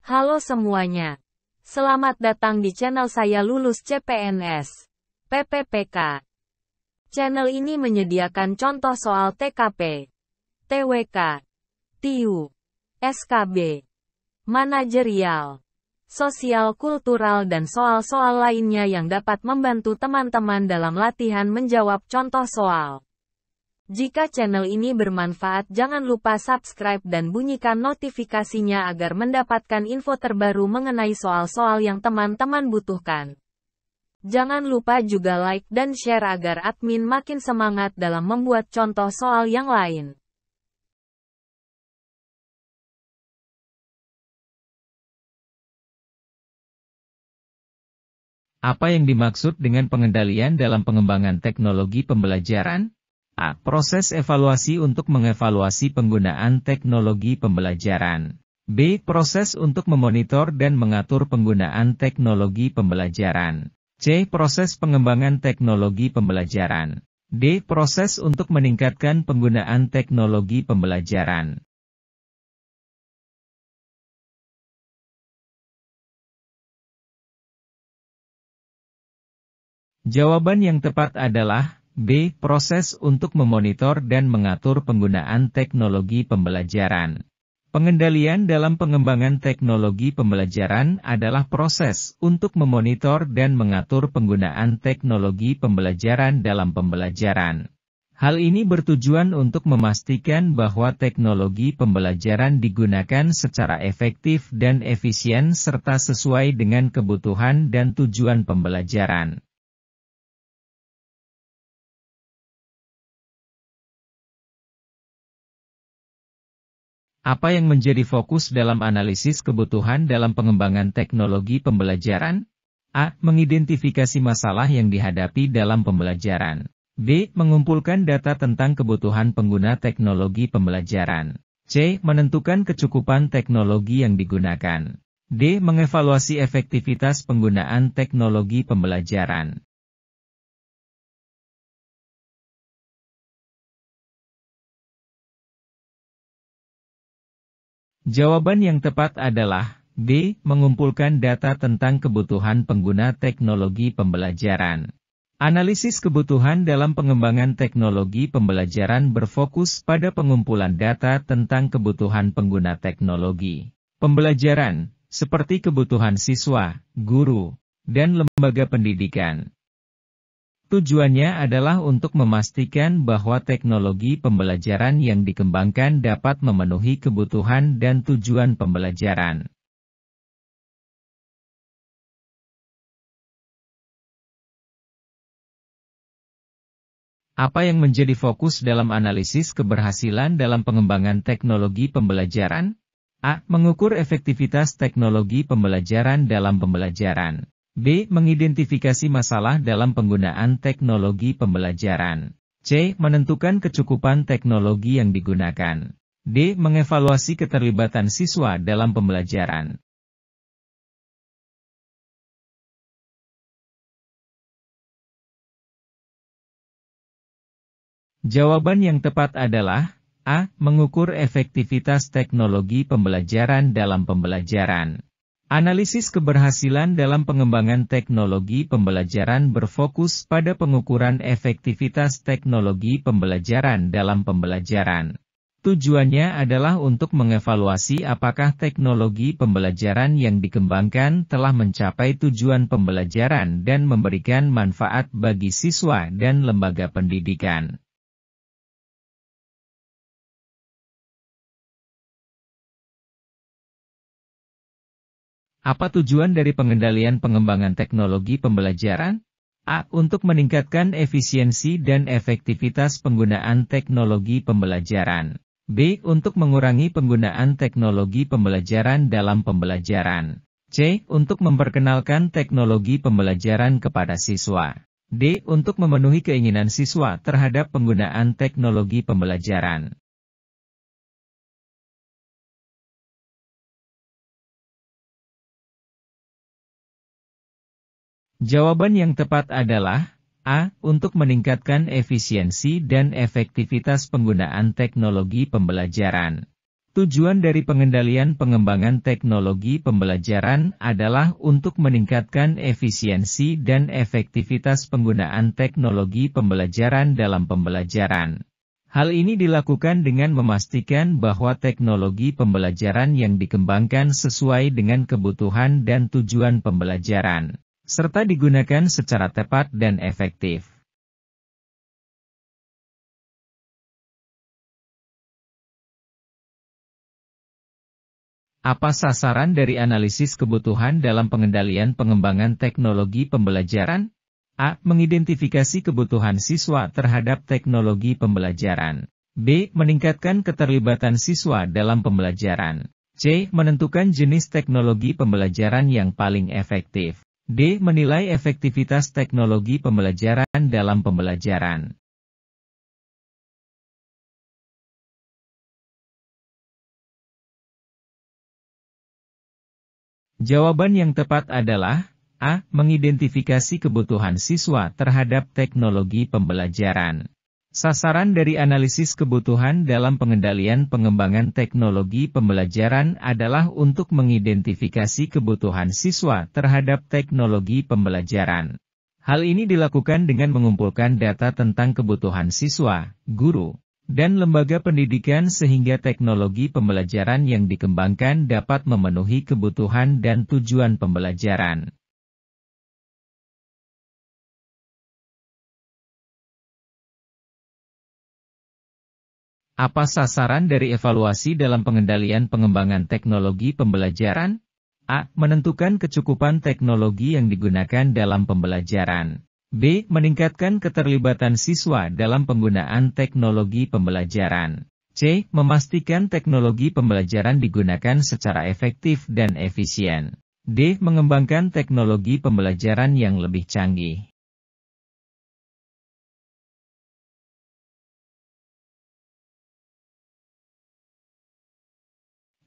Halo semuanya. Selamat datang di channel saya Lulus CPNS, PPPK. Channel ini menyediakan contoh soal TKP, TWK, TIU, SKB, manajerial, sosial kultural dan soal-soal lainnya yang dapat membantu teman-teman dalam latihan menjawab contoh soal. Jika channel ini bermanfaat, jangan lupa subscribe dan bunyikan notifikasinya agar mendapatkan info terbaru mengenai soal-soal yang teman-teman butuhkan. Jangan lupa juga like dan share agar admin makin semangat dalam membuat contoh soal yang lain. Apa yang dimaksud dengan pengendalian dalam pengembangan teknologi pembelajaran? A. Proses evaluasi untuk mengevaluasi penggunaan teknologi pembelajaran. B. Proses untuk memonitor dan mengatur penggunaan teknologi pembelajaran. C. Proses pengembangan teknologi pembelajaran. D. Proses untuk meningkatkan penggunaan teknologi pembelajaran. Jawaban yang tepat adalah B. Proses untuk memonitor dan mengatur penggunaan teknologi pembelajaran. Pengendalian dalam pengembangan teknologi pembelajaran adalah proses untuk memonitor dan mengatur penggunaan teknologi pembelajaran dalam pembelajaran. Hal ini bertujuan untuk memastikan bahwa teknologi pembelajaran digunakan secara efektif dan efisien serta sesuai dengan kebutuhan dan tujuan pembelajaran. Apa yang menjadi fokus dalam analisis kebutuhan dalam pengembangan teknologi pembelajaran? A. Mengidentifikasi masalah yang dihadapi dalam pembelajaran. B. Mengumpulkan data tentang kebutuhan pengguna teknologi pembelajaran. C. Menentukan kecukupan teknologi yang digunakan. D. Mengevaluasi efektivitas penggunaan teknologi pembelajaran. Jawaban yang tepat adalah B. Mengumpulkan data tentang kebutuhan pengguna teknologi pembelajaran. Analisis kebutuhan dalam pengembangan teknologi pembelajaran berfokus pada pengumpulan data tentang kebutuhan pengguna teknologi pembelajaran, seperti kebutuhan siswa, guru, dan lembaga pendidikan. Tujuannya adalah untuk memastikan bahwa teknologi pembelajaran yang dikembangkan dapat memenuhi kebutuhan dan tujuan pembelajaran. Apa yang menjadi fokus dalam analisis keberhasilan dalam pengembangan teknologi pembelajaran? A. Mengukur efektivitas teknologi pembelajaran dalam pembelajaran. B. Mengidentifikasi masalah dalam penggunaan teknologi pembelajaran. C. Menentukan kecukupan teknologi yang digunakan. D. Mengevaluasi keterlibatan siswa dalam pembelajaran. Jawaban yang tepat adalah A. Mengukur efektivitas teknologi pembelajaran dalam pembelajaran. Analisis keberhasilan dalam pengembangan teknologi pembelajaran berfokus pada pengukuran efektivitas teknologi pembelajaran dalam pembelajaran. Tujuannya adalah untuk mengevaluasi apakah teknologi pembelajaran yang dikembangkan telah mencapai tujuan pembelajaran dan memberikan manfaat bagi siswa dan lembaga pendidikan. Apa tujuan dari pengendalian pengembangan teknologi pembelajaran? A. Untuk meningkatkan efisiensi dan efektivitas penggunaan teknologi pembelajaran. B. Untuk mengurangi penggunaan teknologi pembelajaran dalam pembelajaran. C. Untuk memperkenalkan teknologi pembelajaran kepada siswa. D. Untuk memenuhi keinginan siswa terhadap penggunaan teknologi pembelajaran. Jawaban yang tepat adalah A. Untuk meningkatkan efisiensi dan efektivitas penggunaan teknologi pembelajaran. Tujuan dari pengendalian pengembangan teknologi pembelajaran adalah untuk meningkatkan efisiensi dan efektivitas penggunaan teknologi pembelajaran dalam pembelajaran. Hal ini dilakukan dengan memastikan bahwa teknologi pembelajaran yang dikembangkan sesuai dengan kebutuhan dan tujuan pembelajaran, serta digunakan secara tepat dan efektif. Apa sasaran dari analisis kebutuhan dalam pengendalian pengembangan teknologi pembelajaran? A. Mengidentifikasi kebutuhan siswa terhadap teknologi pembelajaran. B. Meningkatkan keterlibatan siswa dalam pembelajaran. C. Menentukan jenis teknologi pembelajaran yang paling efektif. D. Menilai efektivitas teknologi pembelajaran dalam pembelajaran. Jawaban yang tepat adalah A. Mengidentifikasi kebutuhan siswa terhadap teknologi pembelajaran. Sasaran dari analisis kebutuhan dalam pengendalian pengembangan teknologi pembelajaran adalah untuk mengidentifikasi kebutuhan siswa terhadap teknologi pembelajaran. Hal ini dilakukan dengan mengumpulkan data tentang kebutuhan siswa, guru, dan lembaga pendidikan sehingga teknologi pembelajaran yang dikembangkan dapat memenuhi kebutuhan dan tujuan pembelajaran. Apa sasaran dari evaluasi dalam pengendalian pengembangan teknologi pembelajaran? A. Menentukan kecukupan teknologi yang digunakan dalam pembelajaran. B. Meningkatkan keterlibatan siswa dalam penggunaan teknologi pembelajaran. C. Memastikan teknologi pembelajaran digunakan secara efektif dan efisien. D. Mengembangkan teknologi pembelajaran yang lebih canggih.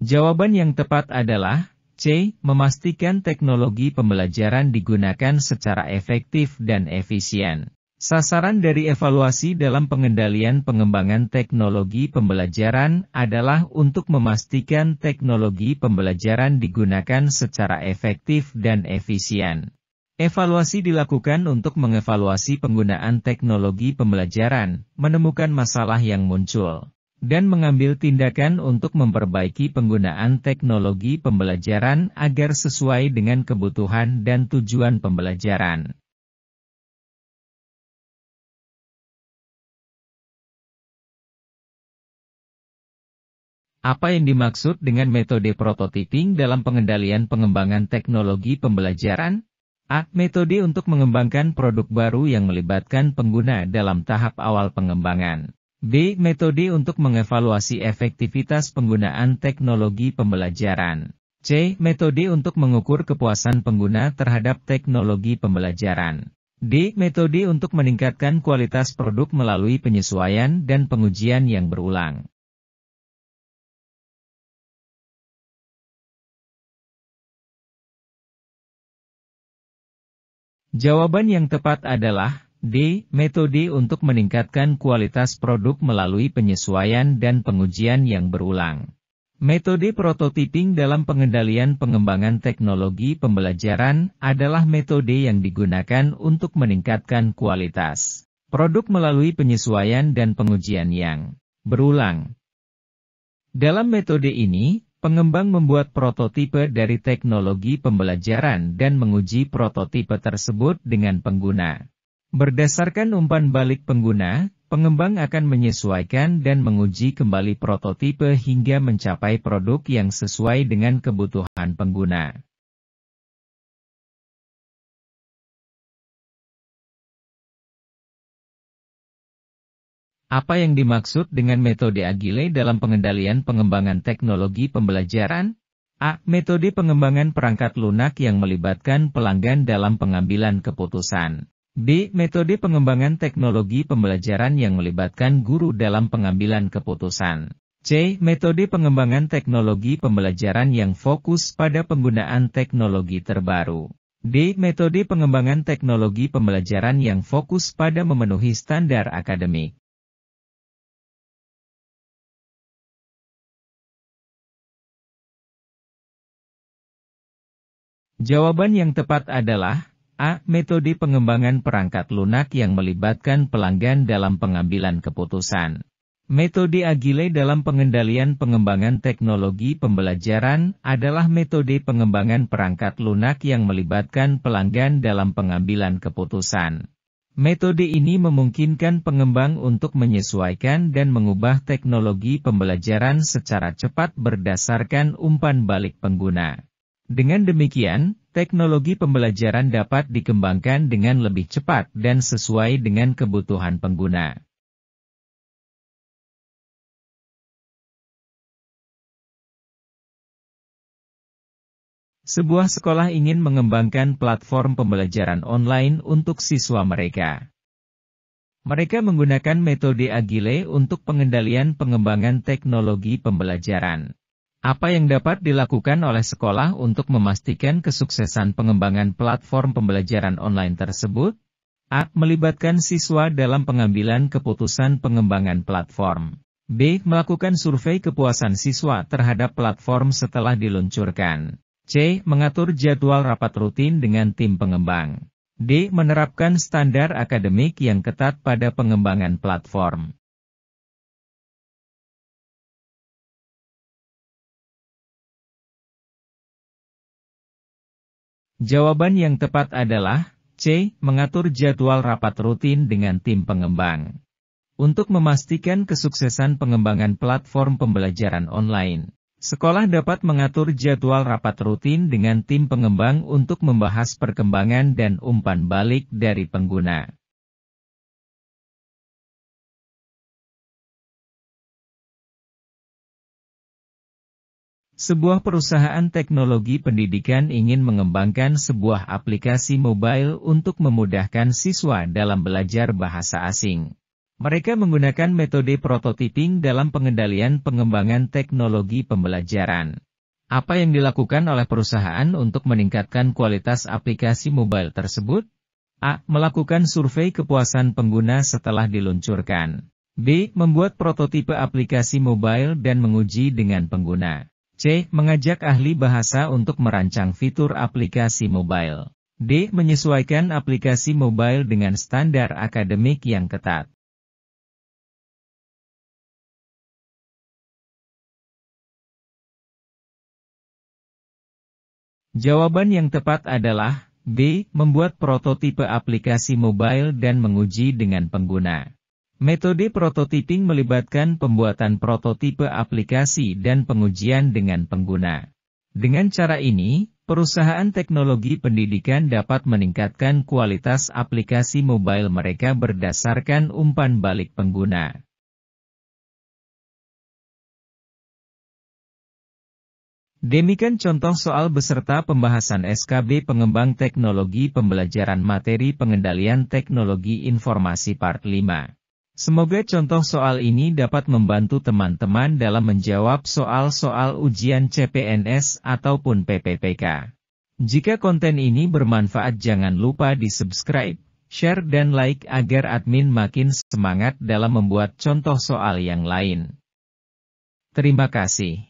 Jawaban yang tepat adalah C. Memastikan teknologi pembelajaran digunakan secara efektif dan efisien. Sasaran dari evaluasi dalam pengendalian pengembangan teknologi pembelajaran adalah untuk memastikan teknologi pembelajaran digunakan secara efektif dan efisien. Evaluasi dilakukan untuk mengevaluasi penggunaan teknologi pembelajaran, menemukan masalah yang muncul, dan mengambil tindakan untuk memperbaiki penggunaan teknologi pembelajaran agar sesuai dengan kebutuhan dan tujuan pembelajaran. Apa yang dimaksud dengan metode prototyping dalam pengendalian pengembangan teknologi pembelajaran? A. Metode untuk mengembangkan produk baru yang melibatkan pengguna dalam tahap awal pengembangan. B. Metode untuk mengevaluasi efektivitas penggunaan teknologi pembelajaran. C. Metode untuk mengukur kepuasan pengguna terhadap teknologi pembelajaran. D. Metode untuk meningkatkan kualitas produk melalui penyesuaian dan pengujian yang berulang. Jawaban yang tepat adalah D. Metode untuk meningkatkan kualitas produk melalui penyesuaian dan pengujian yang berulang. Metode prototyping dalam pengendalian pengembangan teknologi pembelajaran adalah metode yang digunakan untuk meningkatkan kualitas produk melalui penyesuaian dan pengujian yang berulang. Dalam metode ini, pengembang membuat prototipe dari teknologi pembelajaran dan menguji prototipe tersebut dengan pengguna. Berdasarkan umpan balik pengguna, pengembang akan menyesuaikan dan menguji kembali prototipe hingga mencapai produk yang sesuai dengan kebutuhan pengguna. Apa yang dimaksud dengan metode Agile dalam pengendalian pengembangan teknologi pembelajaran? A. Metode pengembangan perangkat lunak yang melibatkan pelanggan dalam pengambilan keputusan. B. Metode pengembangan teknologi pembelajaran yang melibatkan guru dalam pengambilan keputusan. C. Metode pengembangan teknologi pembelajaran yang fokus pada penggunaan teknologi terbaru. D. Metode pengembangan teknologi pembelajaran yang fokus pada memenuhi standar akademik. Jawaban yang tepat adalah A. Metode pengembangan perangkat lunak yang melibatkan pelanggan dalam pengambilan keputusan. Metode Agile dalam pengendalian pengembangan teknologi pembelajaran adalah metode pengembangan perangkat lunak yang melibatkan pelanggan dalam pengambilan keputusan. Metode ini memungkinkan pengembang untuk menyesuaikan dan mengubah teknologi pembelajaran secara cepat berdasarkan umpan balik pengguna. Dengan demikian, teknologi pembelajaran dapat dikembangkan dengan lebih cepat dan sesuai dengan kebutuhan pengguna. Sebuah sekolah ingin mengembangkan platform pembelajaran online untuk siswa mereka. Mereka menggunakan metode Agile untuk pengendalian pengembangan teknologi pembelajaran. Apa yang dapat dilakukan oleh sekolah untuk memastikan kesuksesan pengembangan platform pembelajaran online tersebut? A. Melibatkan siswa dalam pengambilan keputusan pengembangan platform. B. Melakukan survei kepuasan siswa terhadap platform setelah diluncurkan. C. Mengatur jadwal rapat rutin dengan tim pengembang. D. Menerapkan standar akademik yang ketat pada pengembangan platform. Jawaban yang tepat adalah C. Mengatur jadwal rapat rutin dengan tim pengembang. Untuk memastikan kesuksesan pengembangan platform pembelajaran online, sekolah dapat mengatur jadwal rapat rutin dengan tim pengembang untuk membahas perkembangan dan umpan balik dari pengguna. Sebuah perusahaan teknologi pendidikan ingin mengembangkan sebuah aplikasi mobile untuk memudahkan siswa dalam belajar bahasa asing. Mereka menggunakan metode prototyping dalam pengendalian pengembangan teknologi pembelajaran. Apa yang dilakukan oleh perusahaan untuk meningkatkan kualitas aplikasi mobile tersebut? A. Melakukan survei kepuasan pengguna setelah diluncurkan. B. Membuat prototipe aplikasi mobile dan menguji dengan pengguna. C. Mengajak ahli bahasa untuk merancang fitur aplikasi mobile. D. Menyesuaikan aplikasi mobile dengan standar akademik yang ketat. Jawaban yang tepat adalah B. Membuat prototipe aplikasi mobile dan menguji dengan pengguna. Metode prototyping melibatkan pembuatan prototipe aplikasi dan pengujian dengan pengguna. Dengan cara ini, perusahaan teknologi pendidikan dapat meningkatkan kualitas aplikasi mobile mereka berdasarkan umpan balik pengguna. Demikian contoh soal beserta pembahasan SKB Pengembang Teknologi Pembelajaran Materi Pengendalian Teknologi Informasi Part 5. Semoga contoh soal ini dapat membantu teman-teman dalam menjawab soal-soal ujian CPNS ataupun PPPK. Jika konten ini bermanfaat, jangan lupa di-subscribe, share dan like agar admin makin semangat dalam membuat contoh soal yang lain. Terima kasih.